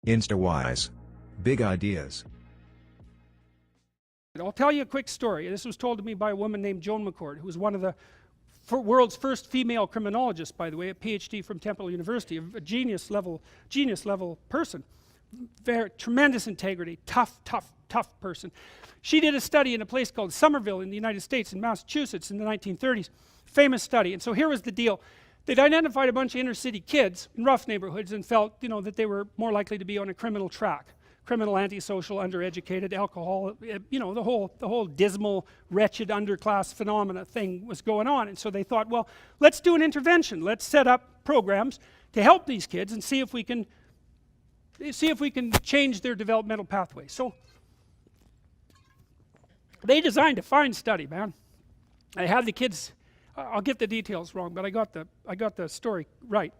Instawise. Big ideas. I'll tell you a quick story. This was told to me by a woman named Joan McCord, who was one of the world's first female criminologists, by the way, a PhD from Temple University, a genius level person. Very tremendous integrity, tough person. She did a study in a place called Somerville in the United States, in Massachusetts, in the 1930s. Famous study. And so here was the deal. They'd identified a bunch of inner city kids in rough neighborhoods and felt, that they were more likely to be on a criminal track. Criminal, antisocial, undereducated, alcohol, the whole dismal, wretched underclass phenomena thing was going on. And so they thought, well, let's do an intervention. Let's set up programs to help these kids and see if we can change their developmental pathways. So they designed a fine study, man. I had the kids, I'll get the details wrong, but I got the story right.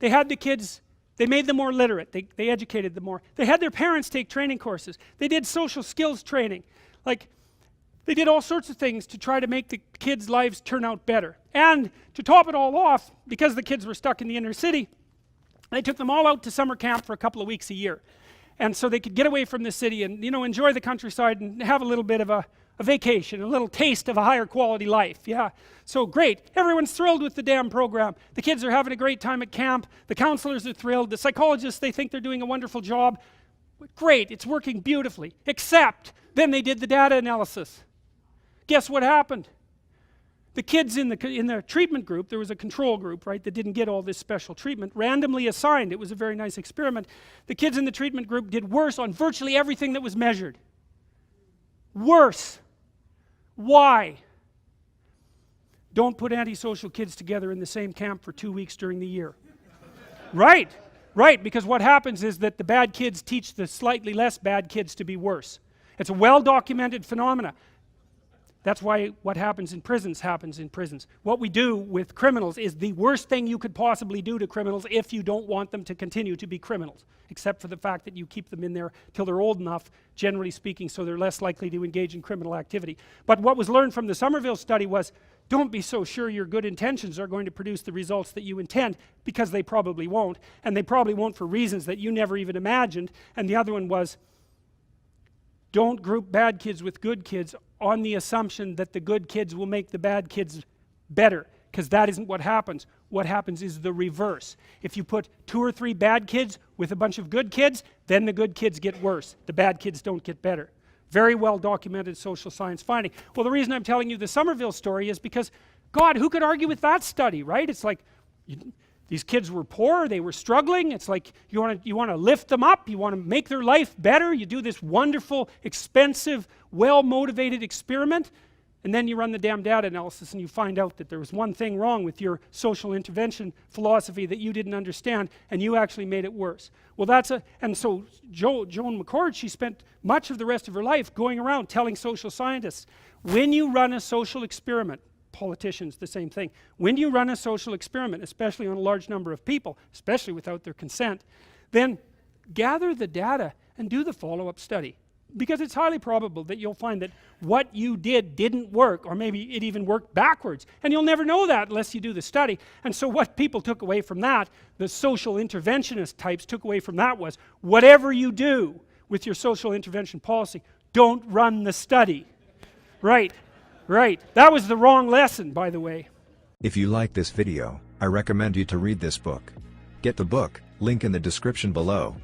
They had the kids. They made them more literate. They educated them more. They had their parents take training courses. They did social skills training. Like, they did all sorts of things to try to make the kids' lives turn out better. And to top it all off, because the kids were stuck in the inner city, they took them all out to summer camp for a couple of weeks a year. And so they could get away from the city and, enjoy the countryside and have a little bit of a vacation, a little taste of a higher quality life. Yeah, so great. Everyone's thrilled with the damn program. The kids are having a great time at camp. The counselors are thrilled. The psychologists, they think they're doing a wonderful job. Great, it's working beautifully. Except, then they did the data analysis. Guess what happened? The kids in the treatment group, there was a control group, right, that didn't get all this special treatment, randomly assigned. It was a very nice experiment. The kids in the treatment group did worse on virtually everything that was measured. Worse. Why? Don't put antisocial kids together in the same camp for 2 weeks during the year. Right, because what happens is that the bad kids teach the slightly less bad kids to be worse. It's a well-documented phenomena. That's why what happens in prisons happens in prisons. What we do with criminals is the worst thing you could possibly do to criminals if you don't want them to continue to be criminals, except for the fact that you keep them in there till they're old enough, generally speaking, so they're less likely to engage in criminal activity. But what was learned from the Somerville study was, don't be so sure your good intentions are going to produce the results that you intend, because they probably won't, and they probably won't for reasons that you never even imagined. And the other one was, don't group bad kids with good kids on the assumption that the good kids will make the bad kids better, because that isn't what happens. What happens is the reverse. If you put 2 or 3 bad kids with a bunch of good kids, then the good kids get worse. The bad kids don't get better. Very well documented social science finding. Well, the reason I'm telling you the Somerville story is because, God, who could argue with that study, right? It's like, these kids were poor, they were struggling. It's like you want to lift them up, you want to make their life better. You do this wonderful, expensive, well-motivated experiment, and then you run the damn data analysis and you find out that there was one thing wrong with your social intervention philosophy that you didn't understand, and you actually made it worse. Well, and so Joan McCord, she spent much of the rest of her life going around telling social scientists, when you run a social experiment, politicians, the same thing. When you run a social experiment, especially on a large number of people, especially without their consent, then gather the data and do the follow-up study. Because it's highly probable that you'll find that what you did didn't work, or maybe it even worked backwards. And you'll never know that unless you do the study. And so what people took away from that, the social interventionist types took away from that was, whatever you do with your social intervention policy, don't run the study. Right. That was the wrong lesson, by the way. If you like this video, I recommend you to read this book. Get the book, link in the description below.